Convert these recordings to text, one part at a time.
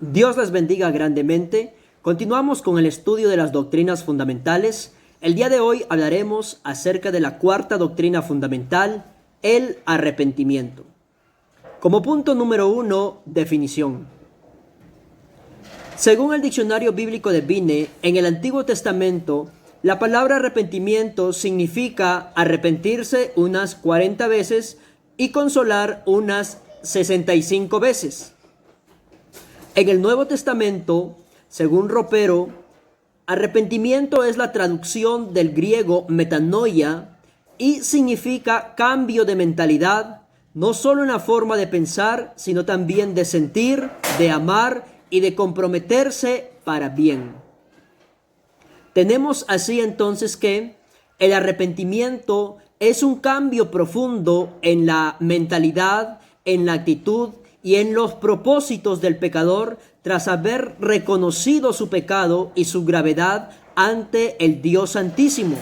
Dios les bendiga grandemente. Continuamos con el estudio de las doctrinas fundamentales. El día de hoy hablaremos acerca de la cuarta doctrina fundamental, el arrepentimiento. Como punto número 1, definición. Según el diccionario bíblico de Vine, en el Antiguo Testamento, la palabra arrepentimiento significa arrepentirse unas 40 veces y consolar unas 65 veces. En el Nuevo Testamento, según Ropero, arrepentimiento es la traducción del griego metanoia y significa cambio de mentalidad, no solo en la forma de pensar, sino también de sentir, de amar y de comprometerse para bien. Tenemos así entonces que el arrepentimiento es un cambio profundo en la mentalidad, en la actitud y en los propósitos del pecador tras haber reconocido su pecado y su gravedad ante el Dios Santísimo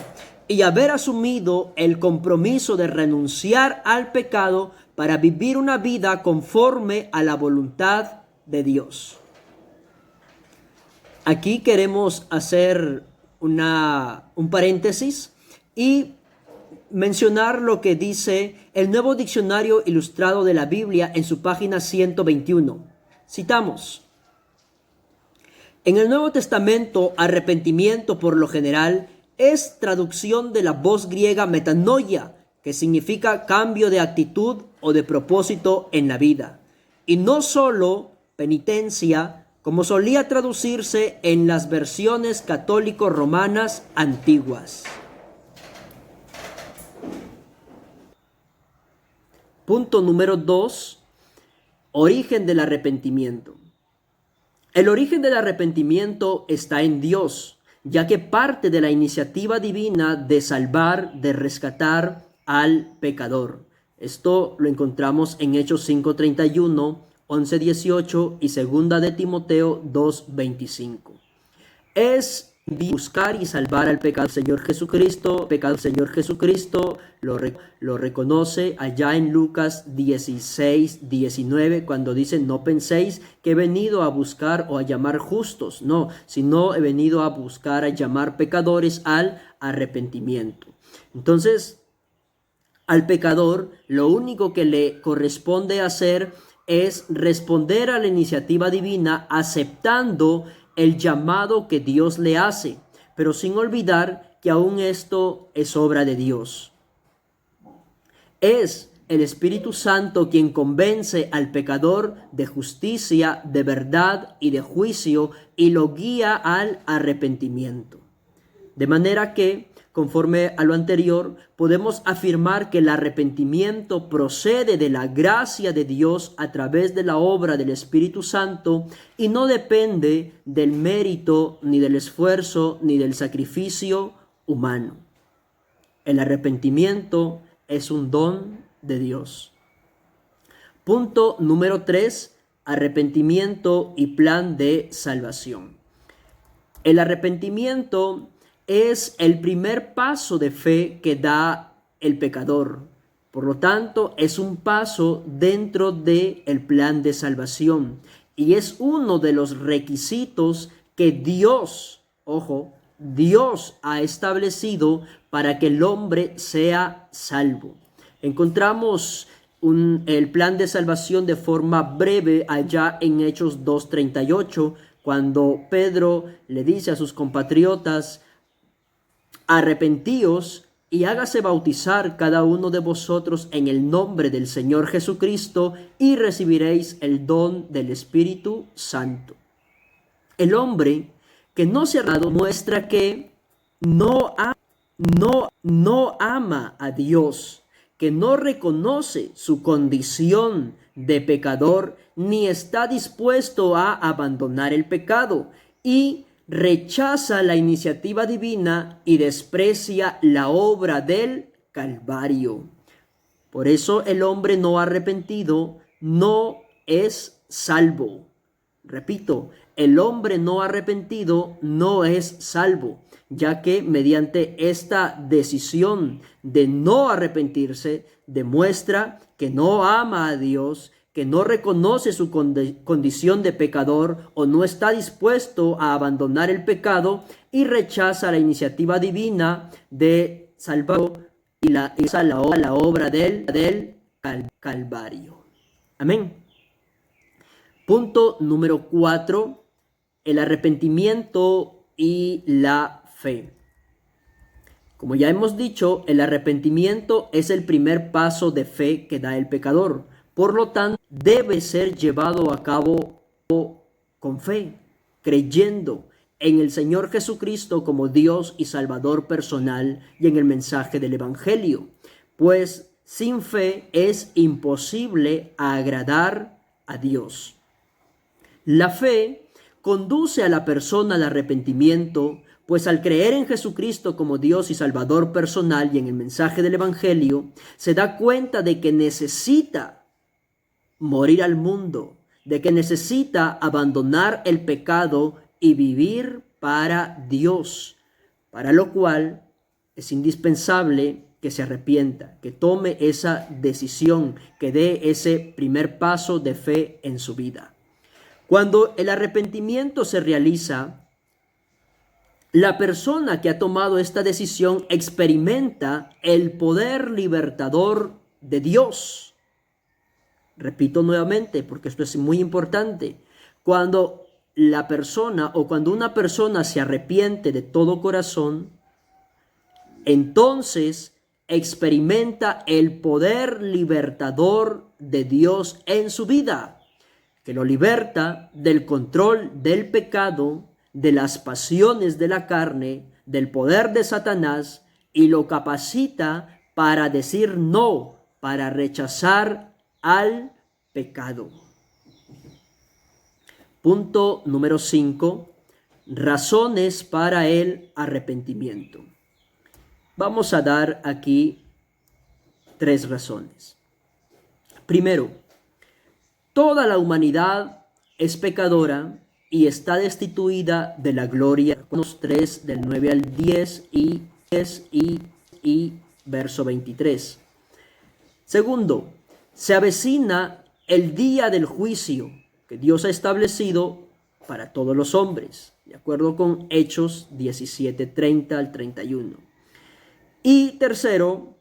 y haber asumido el compromiso de renunciar al pecado para vivir una vida conforme a la voluntad de Dios. Aquí queremos hacer un paréntesis y mencionar lo que dice el Nuevo Diccionario Ilustrado de la Biblia en su página 121. Citamos: en el Nuevo Testamento, arrepentimiento por lo general es traducción de la voz griega metanoia, que significa cambio de actitud o de propósito en la vida, y no solo penitencia, como solía traducirse en las versiones católico-romanas antiguas. Punto número 2, origen del arrepentimiento. El origen del arrepentimiento está en Dios, ya que parte de la iniciativa divina de salvar, de rescatar al pecador. Esto lo encontramos en Hechos 5:31, 11:18 y 2 de Timoteo 2:25. Es buscar y salvar al pecado Señor Jesucristo. Pecado Señor Jesucristo lo reconoce allá en Lucas 16:19, cuando dice: no penséis que he venido a buscar o a llamar justos, no, sino he venido a buscar, a llamar pecadores al arrepentimiento. Entonces, al pecador lo único que le corresponde hacer es responder a la iniciativa divina aceptando el llamado que Dios le hace, pero sin olvidar que aún esto es obra de Dios. Es el Espíritu Santo quien convence al pecador de justicia, de verdad y de juicio y lo guía al arrepentimiento. De manera que, conforme a lo anterior, podemos afirmar que el arrepentimiento procede de la gracia de Dios a través de la obra del Espíritu Santo y no depende del mérito, ni del esfuerzo, ni del sacrificio humano. El arrepentimiento es un don de Dios. Punto número 3, arrepentimiento y plan de salvación. El arrepentimiento es el primer paso de fe que da el pecador. Por lo tanto, es un paso dentro del plan de salvación y es uno de los requisitos que Dios ha establecido para que el hombre sea salvo. Encontramos el plan de salvación de forma breve allá en Hechos 2:38, cuando Pedro le dice a sus compatriotas: arrepentíos y hágase bautizar cada uno de vosotros en el nombre del Señor Jesucristo y recibiréis el don del Espíritu Santo. El hombre que no se ha dado muestra que no ama a Dios, que no reconoce su condición de pecador ni está dispuesto a abandonar el pecado y rechaza la iniciativa divina y desprecia la obra del Calvario. Por eso el hombre no arrepentido no es salvo. Repito, el hombre no arrepentido no es salvo, ya que mediante esta decisión de no arrepentirse demuestra que no ama a Dios, que no reconoce su condición de pecador o no está dispuesto a abandonar el pecado y rechaza la iniciativa divina de salvar y la obra del Calvario. Amén. Punto número 4, el arrepentimiento y la fe. Como ya hemos dicho, el arrepentimiento es el primer paso de fe que da el pecador. Por lo tanto, debe ser llevado a cabo con fe, creyendo en el Señor Jesucristo como Dios y Salvador personal y en el mensaje del Evangelio. Pues sin fe es imposible agradar a Dios. La fe conduce a la persona al arrepentimiento, pues al creer en Jesucristo como Dios y Salvador personal y en el mensaje del Evangelio, se da cuenta de que necesita morir al mundo, de que necesita abandonar el pecado y vivir para Dios, para lo cual es indispensable que se arrepienta, que tome esa decisión, que dé ese primer paso de fe en su vida. Cuando el arrepentimiento se realiza, la persona que ha tomado esta decisión experimenta el poder libertador de Dios. Repito nuevamente, porque esto es muy importante. Cuando la persona o cuando una persona se arrepiente de todo corazón, entonces experimenta el poder libertador de Dios en su vida, que lo liberta del control del pecado, de las pasiones de la carne, del poder de Satanás, y lo capacita para decir no, para rechazar al pecado. Punto número 5. Razones para el arrepentimiento. Vamos a dar aquí 3 razones. Primero, toda la humanidad es pecadora y está destituida de la gloria. Romanos 3, del 9 al 10 y verso 23. Segundo, se avecina el día del juicio que Dios ha establecido para todos los hombres, de acuerdo con Hechos 17, 30 al 31. Y tercero,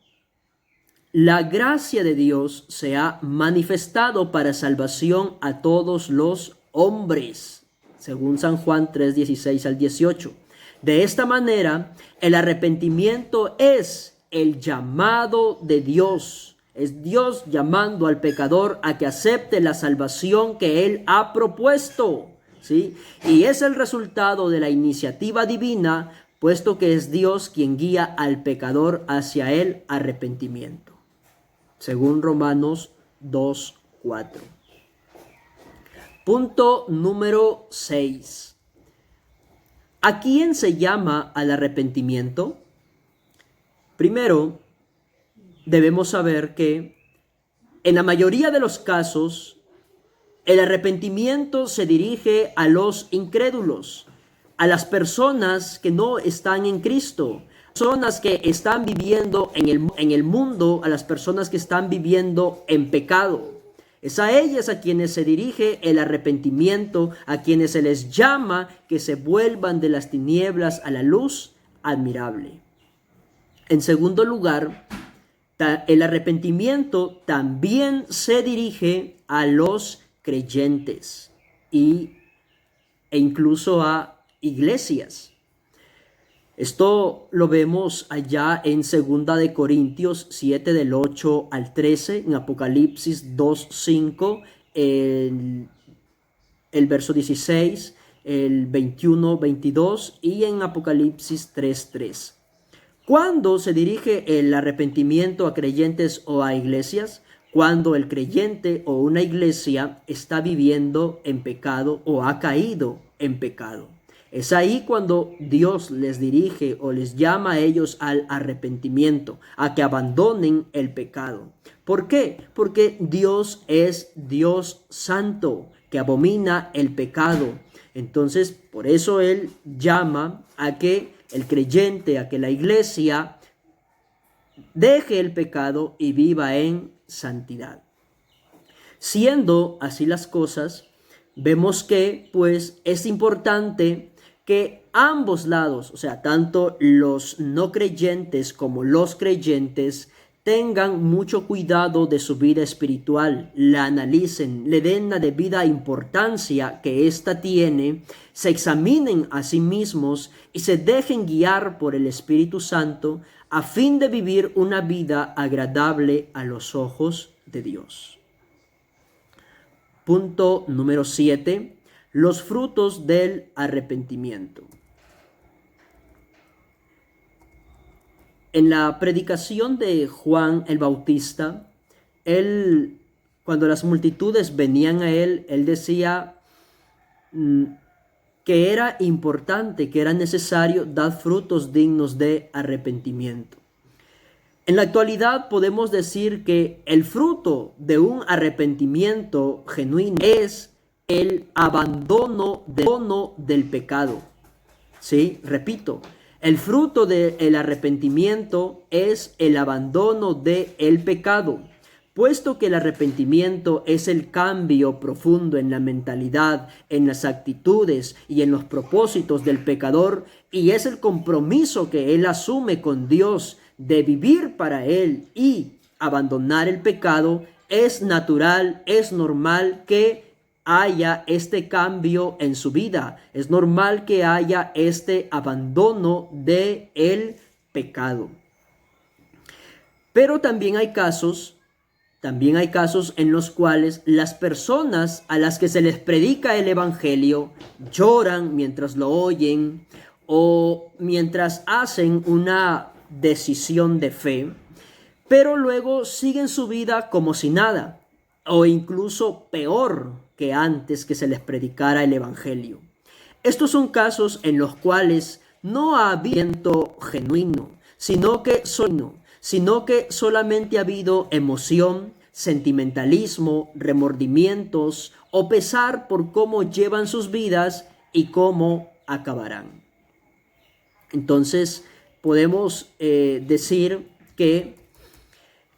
la gracia de Dios se ha manifestado para salvación a todos los hombres, según San Juan 3, 16 al 18. De esta manera, el arrepentimiento es el llamado de Dios. Es Dios llamando al pecador a que acepte la salvación que Él ha propuesto, ¿sí? Y es el resultado de la iniciativa divina, puesto que es Dios quien guía al pecador hacia el arrepentimiento, según Romanos 2, 4. Punto número 6. ¿A quién se llama al arrepentimiento? Primero, debemos saber que en la mayoría de los casos, el arrepentimiento se dirige a los incrédulos, a las personas que no están en Cristo, personas que están viviendo en el mundo, a las personas que están viviendo en pecado. Es a ellas a quienes se dirige el arrepentimiento, a quienes se les llama que se vuelvan de las tinieblas a la luz admirable. En segundo lugar, el arrepentimiento también se dirige a los creyentes e incluso a iglesias. Esto lo vemos allá en 2 de Corintios 7 del 8 al 13, en Apocalipsis 2, 5, el verso 16, el 21, 22 y en Apocalipsis 3, 3. ¿Cuándo se dirige el arrepentimiento a creyentes o a iglesias? Cuando el creyente o una iglesia está viviendo en pecado o ha caído en pecado. Es ahí cuando Dios les dirige o les llama a ellos al arrepentimiento, a que abandonen el pecado. ¿Por qué? Porque Dios es Dios santo, que abomina el pecado. Entonces, por eso Él llama a que el creyente, a que la iglesia deje el pecado y viva en santidad. Siendo así las cosas, vemos que pues es importante que ambos lados, o sea, tanto los no creyentes como los creyentes, tengan mucho cuidado de su vida espiritual, la analicen, le den la debida importancia que ésta tiene, se examinen a sí mismos y se dejen guiar por el Espíritu Santo a fin de vivir una vida agradable a los ojos de Dios. Punto número 7. Los frutos del arrepentimiento. En la predicación de Juan el Bautista, cuando las multitudes venían a él decía que era importante, que era necesario dar frutos dignos de arrepentimiento. En la actualidad podemos decir que el fruto de un arrepentimiento genuino es el abandono del pecado. Sí, repito, el fruto del arrepentimiento es el abandono del pecado, puesto que el arrepentimiento es el cambio profundo en la mentalidad, en las actitudes y en los propósitos del pecador, y es el compromiso que él asume con Dios de vivir para él y abandonar el pecado. Es natural, es normal que haya este cambio en su vida. Es normal que haya este abandono del pecado. Pero también hay casos en los cuales las personas a las que se les predica el evangelio lloran mientras lo oyen o mientras hacen una decisión de fe, pero luego siguen su vida como si nada, o incluso peor que antes que se les predicara el evangelio. Estos son casos en los cuales no ha habido genuino, sino que solamente ha habido emoción, sentimentalismo, remordimientos o pesar por cómo llevan sus vidas y cómo acabarán. Entonces, podemos decir que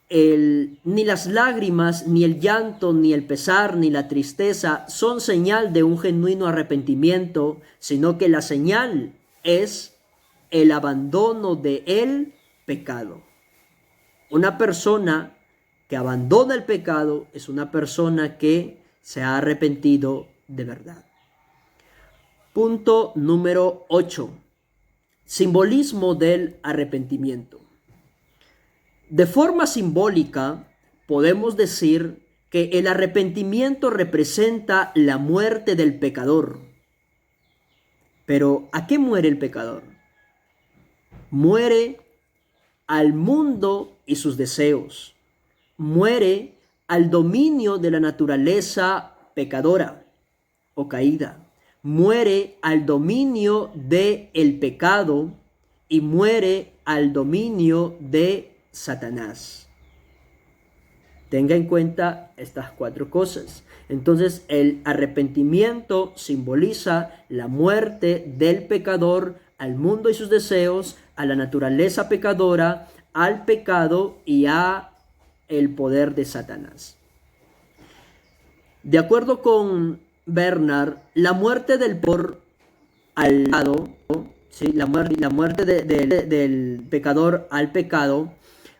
ni las lágrimas, ni el llanto, ni el pesar, ni la tristeza son señal de un genuino arrepentimiento, sino que la señal es el abandono del pecado. Una persona que abandona el pecado es una persona que se ha arrepentido de verdad. Punto número 8. Simbolismo del arrepentimiento. De forma simbólica, podemos decir que el arrepentimiento representa la muerte del pecador. Pero, ¿a qué muere el pecador? Muere al mundo y sus deseos. Muere al dominio de la naturaleza pecadora o caída. Muere al dominio del pecado y muere al dominio de Satanás. Tenga en cuenta estas 4 cosas. Entonces, el arrepentimiento simboliza la muerte del pecador al mundo y sus deseos, a la naturaleza pecadora, al pecado y a el poder de Satanás. De acuerdo con Bernard, la muerte del pecador al pecado, ¿sí? la muerte del pecador al pecado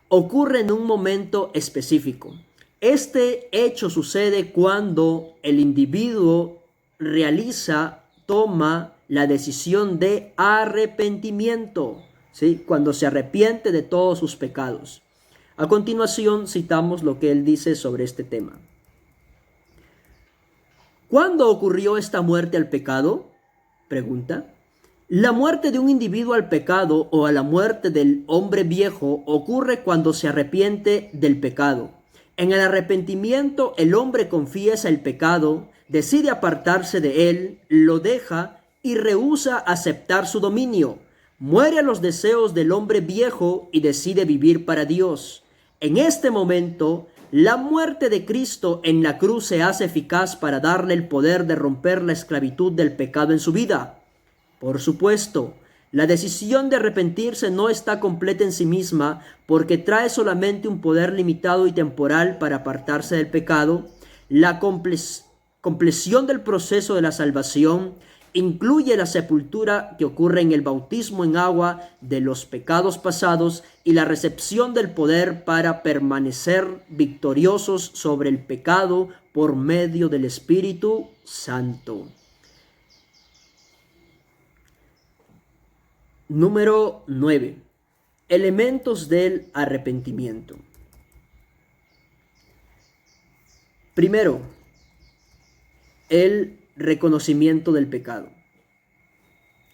ocurre en un momento específico. Este hecho sucede cuando el individuo toma la decisión de arrepentimiento, ¿sí? Cuando se arrepiente de todos sus pecados. A continuación citamos lo que él dice sobre este tema. ¿Cuándo ocurrió esta muerte al pecado? Pregunta. La muerte de un individuo al pecado o a la muerte del hombre viejo ocurre cuando se arrepiente del pecado. En el arrepentimiento el hombre confiesa el pecado, decide apartarse de él, lo deja y rehúsa aceptar su dominio. Muere a los deseos del hombre viejo y decide vivir para Dios. En este momento, la muerte de Cristo en la cruz se hace eficaz para darle el poder de romper la esclavitud del pecado en su vida. Por supuesto, la decisión de arrepentirse no está completa en sí misma porque trae solamente un poder limitado y temporal para apartarse del pecado. La compleción del proceso de la salvación incluye la sepultura que ocurre en el bautismo en agua de los pecados pasados y la recepción del poder para permanecer victoriosos sobre el pecado por medio del Espíritu Santo. Número 9. Elementos del arrepentimiento. Primero, el reconocimiento del pecado.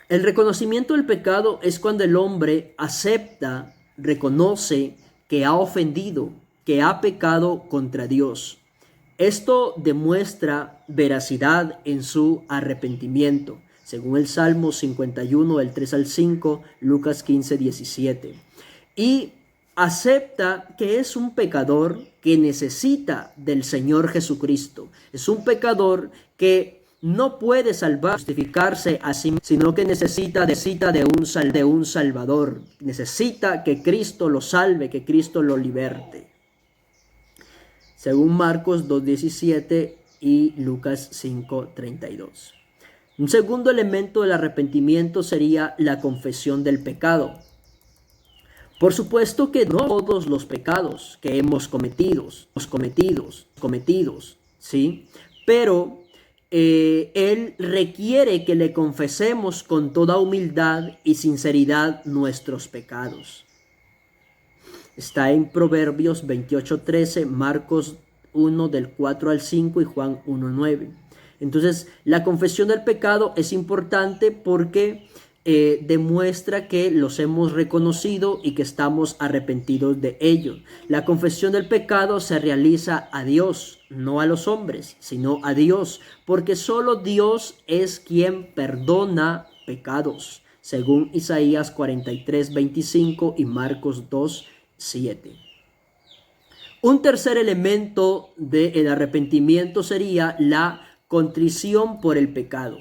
El reconocimiento del pecado es cuando el hombre acepta, reconoce que ha ofendido, que ha pecado contra Dios. Esto demuestra veracidad en su arrepentimiento, según el Salmo 51, del 3 al 5, Lucas 15, 17. Y acepta que es un pecador que necesita del Señor Jesucristo. Es un pecador que no puede salvar, justificarse a sí mismo, sino que necesita de un Salvador. Necesita que Cristo lo salve, que Cristo lo liberte. Según Marcos 2:17 y Lucas 5:32. Un segundo elemento del arrepentimiento sería la confesión del pecado. Por supuesto que no todos los pecados que hemos cometido, ¿sí? Pero Él requiere que le confesemos con toda humildad y sinceridad nuestros pecados. Está en Proverbios 28:13, Marcos 1 del 4 al 5 y Juan 1:9. Entonces, la confesión del pecado es importante porque demuestra que los hemos reconocido y que estamos arrepentidos de ello. La confesión del pecado se realiza a Dios, no a los hombres, sino a Dios, porque solo Dios es quien perdona pecados, según Isaías 43:25 y Marcos 2:7. Un tercer elemento del arrepentimiento sería la contrición por el pecado.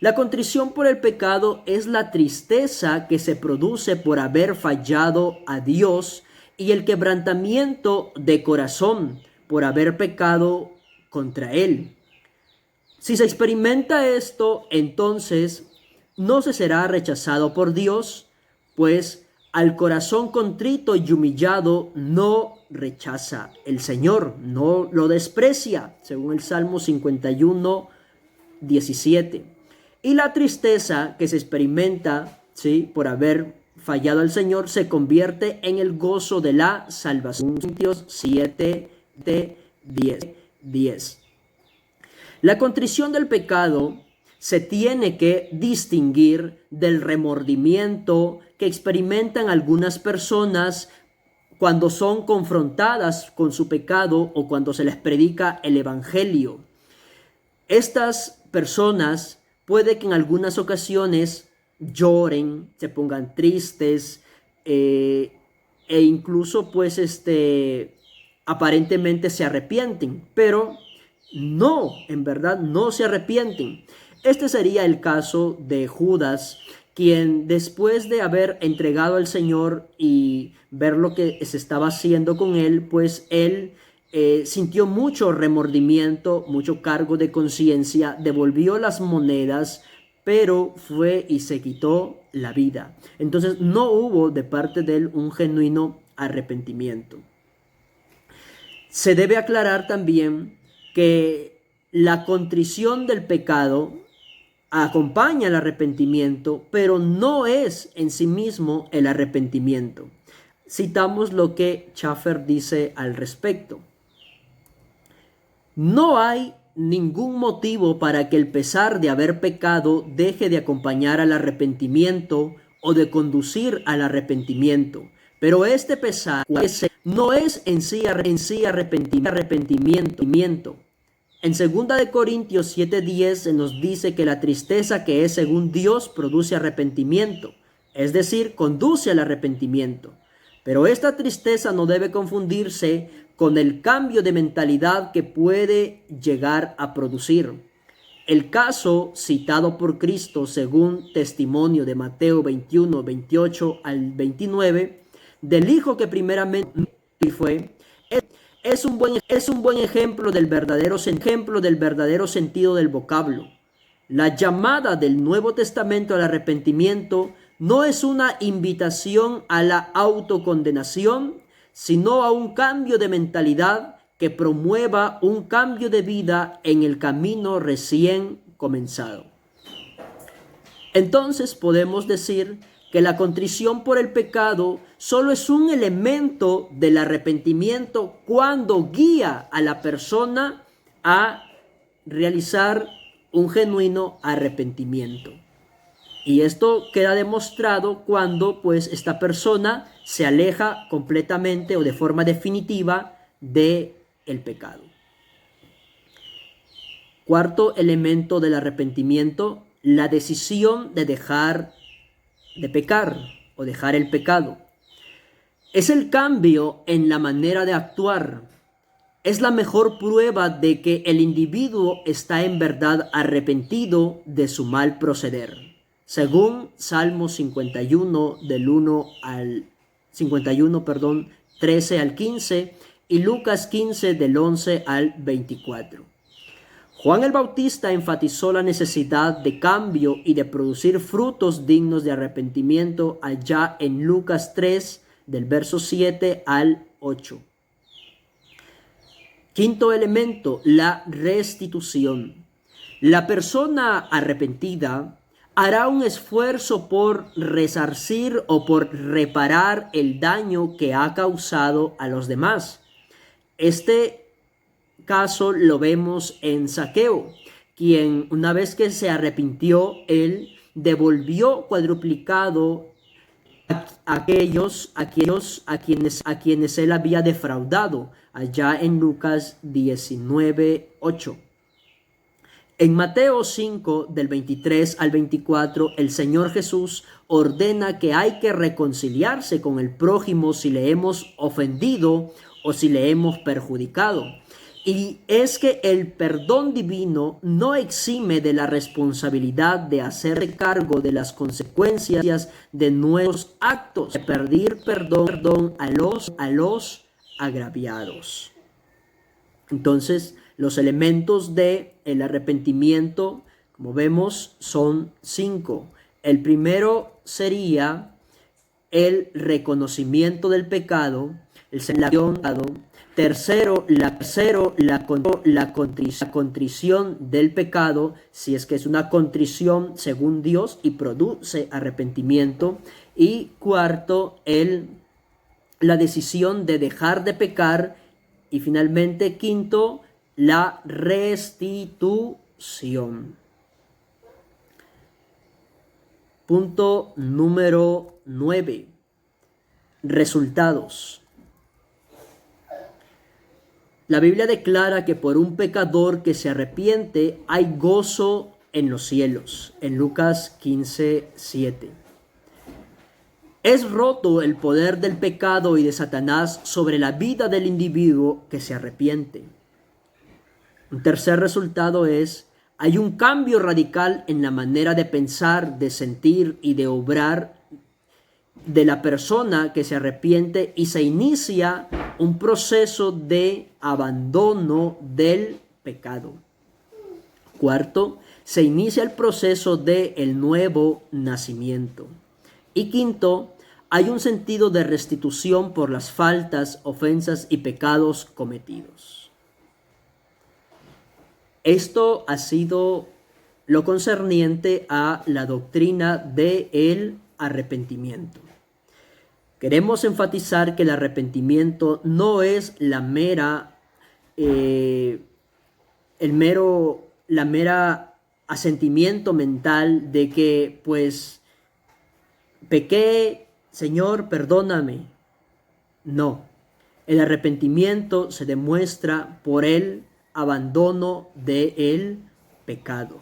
La contrición por el pecado es la tristeza que se produce por haber fallado a Dios y el quebrantamiento de corazón por haber pecado contra Él. Si se experimenta esto, entonces no se será rechazado por Dios, pues al corazón contrito y humillado no rechaza el Señor, no lo desprecia, según el Salmo 51:17. Y la tristeza que se experimenta, ¿sí?, por haber fallado al Señor se convierte en el gozo de la salvación. Corintios 7:10. La contrición del pecado se tiene que distinguir del remordimiento que experimentan algunas personas cuando son confrontadas con su pecado o cuando se les predica el evangelio. Estas personas puede que en algunas ocasiones lloren, se pongan tristes e incluso pues aparentemente se arrepienten, pero no, en verdad no se arrepienten. Este sería el caso de Judas, quien después de haber entregado al Señor y ver lo que se estaba haciendo con él, pues él sintió mucho remordimiento, mucho cargo de conciencia, devolvió las monedas, pero fue y se quitó la vida. Entonces no hubo de parte de él un genuino arrepentimiento. Se debe aclarar también que la contrición del pecado acompaña el arrepentimiento, pero no es en sí mismo el arrepentimiento. Citamos lo que Schaeffer dice al respecto. No hay ningún motivo para que el pesar de haber pecado deje de acompañar al arrepentimiento o de conducir al arrepentimiento. Pero este pesar no es en sí arrepentimiento. En 2 Corintios 7:10 se nos dice que la tristeza que es según Dios produce arrepentimiento, es decir, conduce al arrepentimiento. Pero esta tristeza no debe confundirse con el cambio de mentalidad que puede llegar a producir. El caso citado por Cristo según testimonio de Mateo 21:28 al 29, del hijo que primeramente fue, es un buen ejemplo del verdadero sentido del vocablo. La llamada del Nuevo Testamento al arrepentimiento no es una invitación a la autocondenación, sino a un cambio de mentalidad que promueva un cambio de vida en el camino recién comenzado. Entonces podemos decir que la contrición por el pecado solo es un elemento del arrepentimiento cuando guía a la persona a realizar un genuino arrepentimiento. Y esto queda demostrado cuando pues esta persona se aleja completamente o de forma definitiva de el pecado. Cuarto elemento del arrepentimiento, la decisión de dejar de pecar o dejar el pecado. Es el cambio en la manera de actuar. Es la mejor prueba de que el individuo está en verdad arrepentido de su mal proceder. Según Salmo 51 del 13 al 15 y Lucas 15 del 11 al 24. Juan el Bautista enfatizó la necesidad de cambio y de producir frutos dignos de arrepentimiento allá en Lucas 3 del verso 7 al 8. Quinto elemento, la restitución. La persona arrepentida hará un esfuerzo por resarcir o por reparar el daño que ha causado a los demás. Este caso lo vemos en Zaqueo, quien una vez que se arrepintió, él devolvió cuadruplicado a quienes él había defraudado, allá en Lucas 19:8. En Mateo 5, del 23 al 24, el Señor Jesús ordena que hay que reconciliarse con el prójimo si le hemos ofendido o si le hemos perjudicado. Y es que el perdón divino no exime de la responsabilidad de hacer cargo de las consecuencias de nuestros actos, de pedir perdón a los agraviados. Entonces, los elementos del arrepentimiento, como vemos, son 5. El primero sería el reconocimiento del pecado, el segundo, tercero, la contrición del pecado, si es que es una contrición según Dios y produce arrepentimiento. Y cuarto, la decisión de dejar de pecar. Y finalmente, quinto, la restitución. Punto número 9. Resultados. La Biblia declara que por un pecador que se arrepiente hay gozo en los cielos, en Lucas 15:7. Es roto el poder del pecado y de Satanás sobre la vida del individuo que se arrepiente. Un tercer resultado es, hay un cambio radical en la manera de pensar, de sentir y de obrar de la persona que se arrepiente y se inicia un proceso de abandono del pecado. Cuarto, se inicia el proceso del nuevo nacimiento. Y quinto, hay un sentido de restitución por las faltas, ofensas y pecados cometidos. Esto ha sido lo concerniente a la doctrina del arrepentimiento. Queremos enfatizar que el arrepentimiento no es la mera asentimiento mental de que pues pequé, Señor, perdóname. No, el arrepentimiento se demuestra por el abandono del pecado.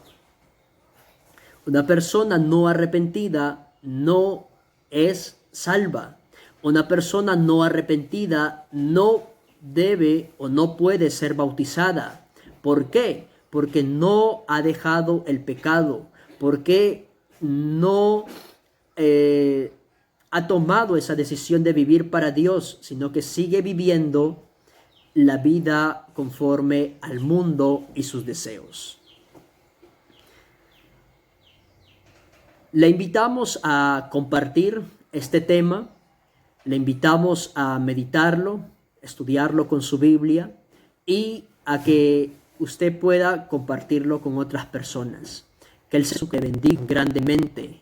Una persona no arrepentida no es salva. Una persona no arrepentida no debe o no puede ser bautizada. ¿Por qué? Porque no ha dejado el pecado. Porque no ha tomado esa decisión de vivir para Dios, sino que sigue viviendo la vida conforme al mundo y sus deseos. Le invitamos a compartir este tema, le invitamos a meditarlo, estudiarlo con su Biblia y a que usted pueda compartirlo con otras personas. Que el Señor te bendiga grandemente.